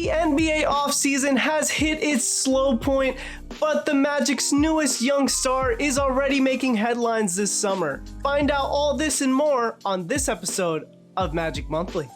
The NBA offseason has hit its slow point, but the Magic's newest young star is already making headlines this summer. Find out all this and more on this episode of Magic Monthly.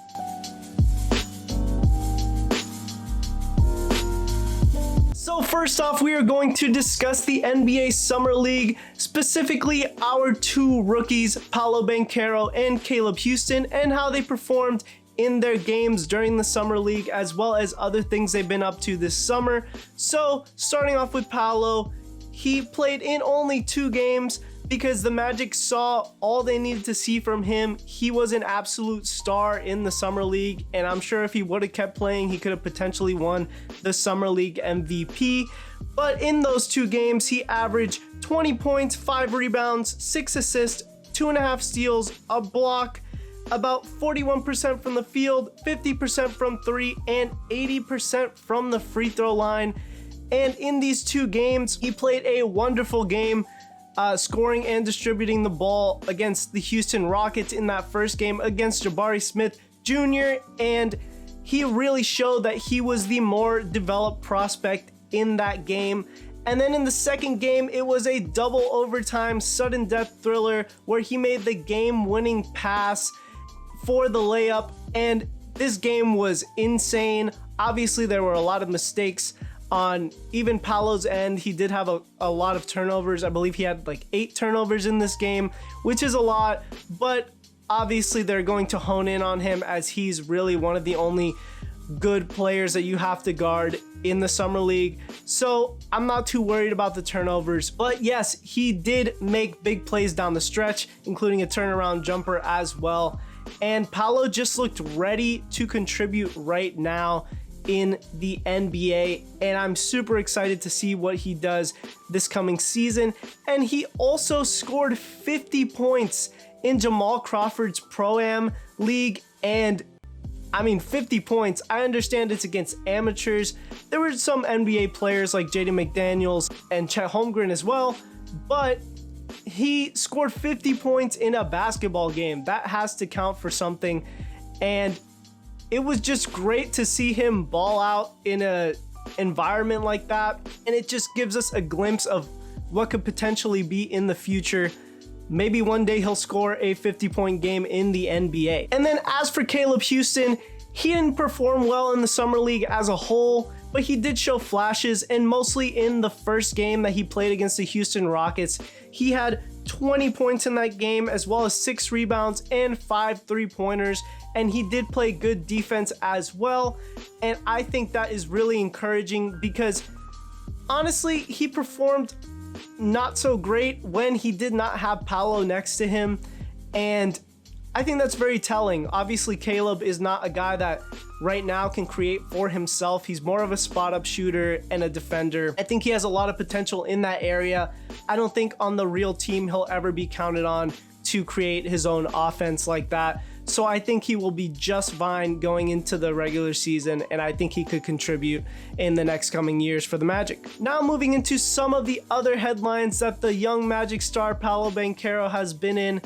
So first off, we are going to discuss the NBA Summer League, specifically our two rookies, Paolo Banchero and Caleb Houstan, and how they performed in their games during the Summer League, as well as other things they've been up to this summer. So starting off with Paolo, he played in only 2 games because the Magic saw all they needed to see from him. He was an absolute star in the Summer League, and I'm sure if he would have kept playing, he could have potentially won the Summer League MVP. But in those 2 games, he averaged 20 points, 5 rebounds, 6 assists, 2.5 steals, a block, about 41% from the field, 50% from 3, and 80% from the free throw line. And in these 2 games, he played a wonderful game, scoring and distributing the ball against the Houston Rockets in that first game against Jabari Smith Jr. And he really showed that he was the more developed prospect in that game. And then in the second game, it was a double overtime sudden death thriller where he made the game-winning pass for the layup, and this game was insane. Obviously, there were a lot of mistakes on even Paolo's end. He did have a lot of turnovers. I believe he had like 8 turnovers in this game, which is a lot, but obviously they're going to hone in on him as he's really one of the only good players that you have to guard in the Summer League. So I'm not too worried about the turnovers, but yes, he did make big plays down the stretch, including a turnaround jumper as well. And Paolo just looked ready to contribute right now in the NBA, and I'm super excited to see what he does this coming season. And he also scored 50 points in Jamal Crawford's Pro-Am League, and I mean 50 points. I understand it's against amateurs. There were some NBA players like Jaden McDaniels and Chet Holmgren as well, but he scored 50 points in a basketball game. That has to count for something. And it was just great to see him ball out in an environment like that. And it just gives us a glimpse of what could potentially be in the future. Maybe one day he'll score a 50-point game in the NBA. And then as for Caleb Houstan, he didn't perform well in the Summer League as a whole, but he did show flashes, and mostly in the first game that he played against the Houston Rockets, he had 20 points in that game, as well as 6 rebounds and 5 3-pointers, and he did play good defense as well. And I think that is really encouraging because honestly, he performed not so great when he did not have Paolo next to him, and I think that's very telling. Obviously, Caleb is not a guy that right now can create for himself. He's more of a spot-up shooter and a defender. I think he has a lot of potential in that area. I don't think on the real team he'll ever be counted on to create his own offense like that. So I think he will be just fine going into the regular season, and I think he could contribute in the next coming years for the Magic. Now moving into some of the other headlines that the young Magic star Paolo Banchero has been in.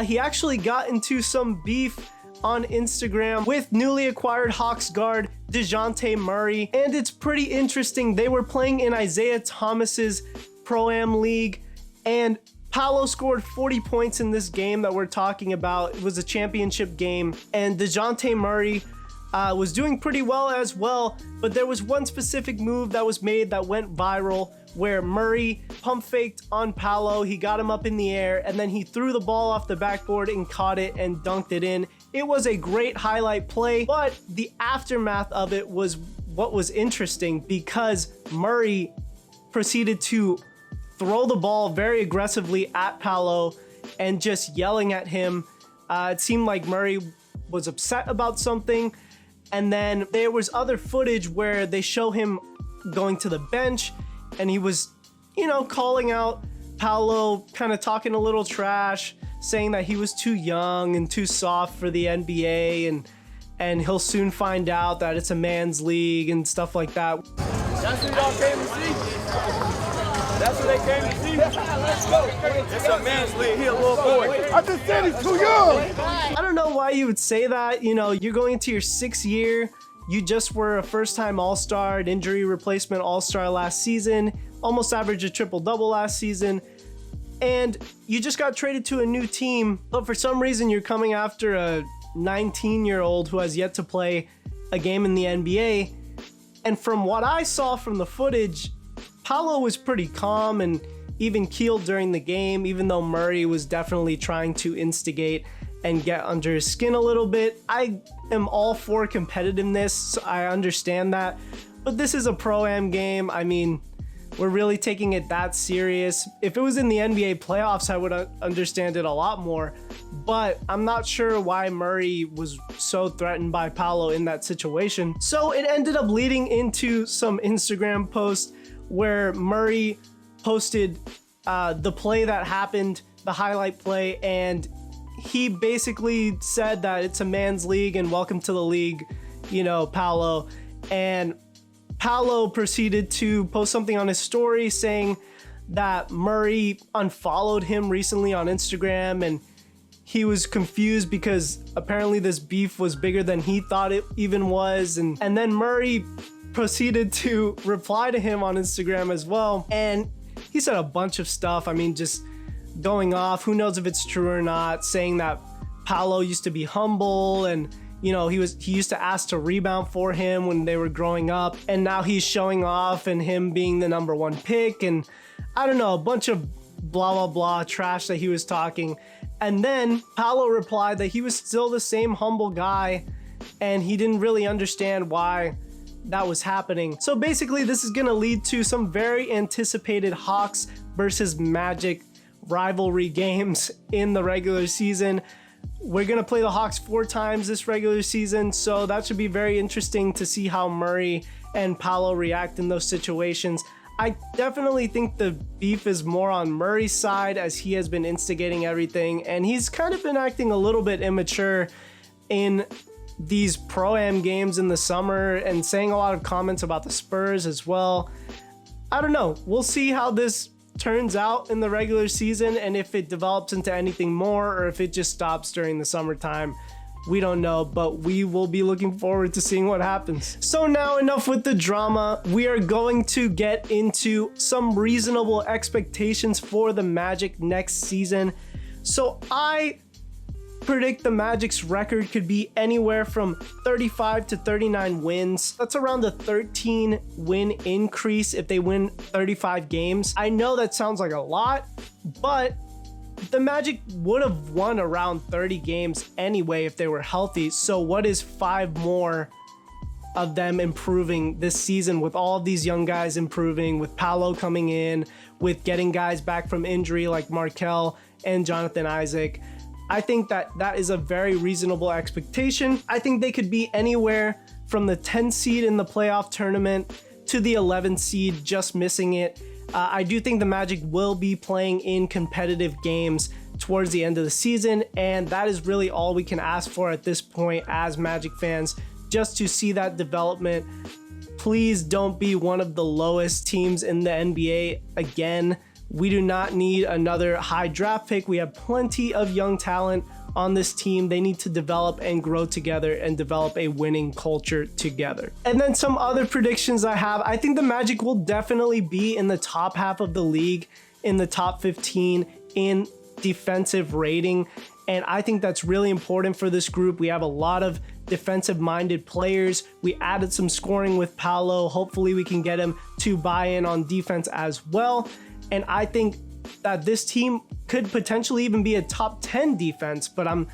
He actually got into some beef on Instagram with newly acquired Hawks guard DeJounte Murray, and it's pretty interesting. They were playing in Isaiah Thomas's Pro-Am League, and Paolo scored 40 points in this game that we're talking about. It was a championship game, and DeJounte Murray was doing pretty well as well, but there was one specific move that was made that went viral where Murray pump faked on Paolo. He got him up in the air, and then he threw the ball off the backboard and caught it and dunked it in. It was a great highlight play, but the aftermath of it was what was interesting because Murray proceeded to throw the ball very aggressively at Paolo and just yelling at him. It seemed like Murray was upset about something. And then there was other footage where they show him going to the bench and he was, calling out Paolo, kind of talking a little trash, saying that he was too young and too soft for the NBA, and he'll soon find out that it's a man's league and stuff like that. That's what y'all came to see? That's what they came to see? Let's go. It's a man's league. He a little boy. I just said he's too young. I don't know why you would say that. You're going into your 6th year. You just were a first-time All-Star, an injury replacement All-Star last season, almost averaged a triple-double last season, and you just got traded to a new team, but for some reason you're coming after a 19-year-old who has yet to play a game in the NBA. And from what I saw from the footage, Paolo was pretty calm and even keeled during the game, even though Murray was definitely trying to instigate and get under his skin a little bit. I am all for competitiveness, so I understand that, but this is a Pro-Am game. I mean, we're really taking it that serious. If it was in the NBA playoffs, I would understand it a lot more, but I'm not sure why Murray was so threatened by Paolo in that situation. So it ended up leading into some Instagram posts where Murray posted the play that happened, the highlight play, and he basically said that it's a man's league and welcome to the league, you know, Paolo. And Paolo proceeded to post something on his story saying that Murray unfollowed him recently on Instagram, and he was confused because apparently this beef was bigger than he thought it even was. And then Murray proceeded to reply to him on Instagram as well, and he said a bunch of stuff. I mean, just going off, who knows if it's true or not, saying that Paolo used to be humble, and you know, he used to ask to rebound for him when they were growing up, and now he's showing off and him being the #1 pick, and I don't know, a bunch of blah blah blah trash that he was talking. And then Paolo replied that he was still the same humble guy and he didn't really understand why that was happening. So basically this is gonna lead to some very anticipated Hawks versus Magic rivalry games in the regular season. We're gonna play the Hawks 4 times this regular season, so that should be very interesting to see how Murray and Paolo react in those situations. I definitely think the beef is more on Murray's side, as he has been instigating everything, and he's kind of been acting a little bit immature in these Pro-Am games in the summer and saying a lot of comments about the Spurs as well. I don't know. We'll see how this turns out in the regular season and if it develops into anything more or if it just stops during the summertime. We don't know, but we will be looking forward to seeing what happens. So now enough with the drama. We are going to get into some reasonable expectations for the Magic next season. So I predict the Magic's record could be anywhere from 35 to 39 wins. That's around a 13 win increase if they win 35 games. I know that sounds like a lot, but the Magic would have won around 30 games anyway if they were healthy. So what is 5 more of them improving this season with all of these young guys improving, with Paolo coming in, with getting guys back from injury like Markelle and Jonathan Isaac? I think that is a very reasonable expectation. I think they could be anywhere from the 10 seed in the playoff tournament to the 11 seed, just missing it. I do think the Magic will be playing in competitive games towards the end of the season, and that is really all we can ask for at this point as Magic fans, just to see that development. Please don't be one of the lowest teams in the NBA again. We do not need another high draft pick. We have plenty of young talent on this team. They need to develop and grow together and develop a winning culture together. And then some other predictions I have. I think the Magic will definitely be in the top half of the league, in the top 15 in defensive rating. And I think that's really important for this group. We have a lot of defensive-minded players. We added some scoring with Paolo. Hopefully we can get him to buy in on defense as well. And I think that this team could potentially even be a top 10 defense, but I'm,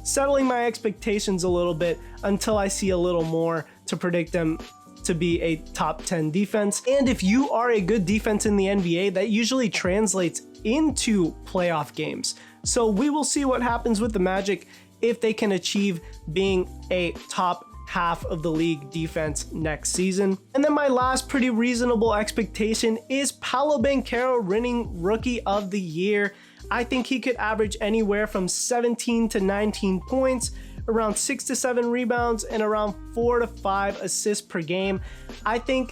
settling my expectations a little bit until I see a little more to predict them to be a top 10 defense. And if you are a good defense in the NBA, that usually translates into playoff games. So we will see what happens with the Magic if they can achieve being a top half of the league defense next season. And then my last pretty reasonable expectation is Paolo Banchero winning Rookie of the Year. I think he could average anywhere from 17 to 19 points, around 6 to 7 rebounds, and around 4 to 5 assists per game. I think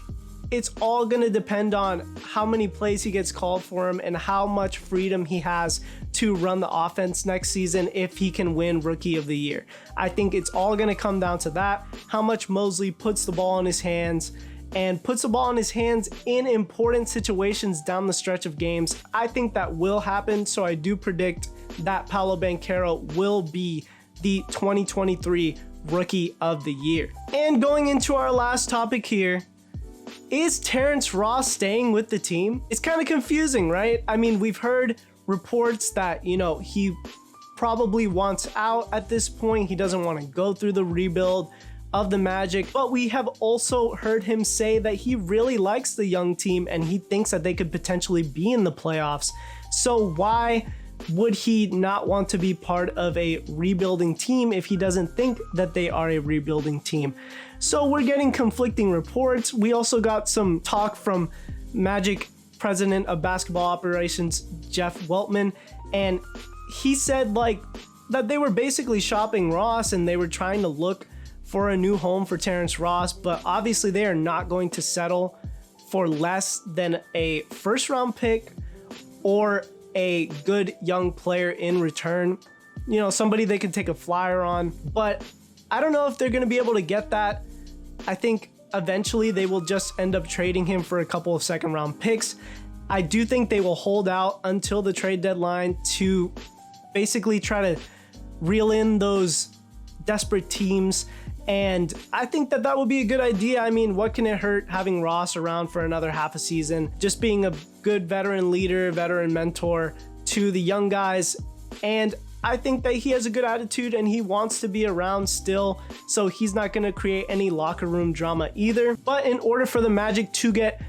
it's all going to depend on how many plays he gets called for him and how much freedom he has to run the offense next season if he can win Rookie of the Year. I think it's all going to come down to that, how much Mosley puts the ball in his hands and puts the ball in his hands in important situations down the stretch of games. I think that will happen, so I do predict that Paolo Banchero will be the 2023 Rookie of the Year. And going into our last topic here, is Terrence Ross staying with the team? It's kind of confusing, right? I mean, we've heard reports that, he probably wants out at this point. He doesn't want to go through the rebuild of the Magic, but we have also heard him say that he really likes the young team and he thinks that they could potentially be in the playoffs. So why would he not want to be part of a rebuilding team if he doesn't think that they are a rebuilding team? So we're getting conflicting reports. We also got some talk from Magic President of Basketball Operations, Jeff Weltman, and he said that they were basically shopping Ross and they were trying to look for a new home for Terrence Ross, but obviously they are not going to settle for less than a first-round pick or a good young player in return, somebody they can take a flyer on. But I don't know if they're going to be able to get that. I think eventually they will just end up trading him for a couple of second-round picks. I do think they will hold out until the trade deadline to basically try to reel in those desperate teams. And I think that would be a good idea. I mean, what can it hurt having Ross around for another half a season? Just being a good veteran leader, veteran mentor to the young guys. And I think that he has a good attitude and he wants to be around still. So he's not going to create any locker room drama either. But in order for the Magic to get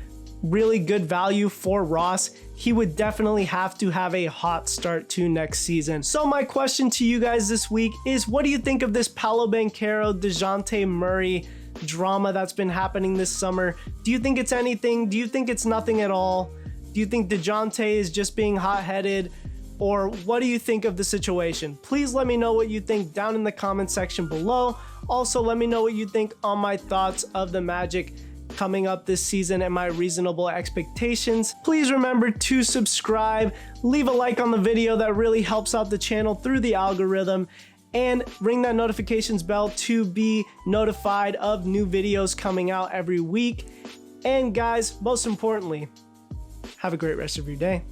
really good value for Ross, he would definitely have to have a hot start to next season. So my question to you guys this week is, what do you think of this Paolo Banchero, DeJounte Murray drama that's been happening this summer? Do you think it's anything? Do you think it's nothing at all? Do you think DeJounte is just being hot-headed? Or what do you think of the situation? Please let me know what you think down in the comment section below. Also, let me know what you think on my thoughts of the Magic coming up this season and my reasonable expectations. Please remember to subscribe, leave a like on the video, that really helps out the channel through the algorithm, and ring that notifications bell to be notified of new videos coming out every week. And guys, most importantly, have a great rest of your day.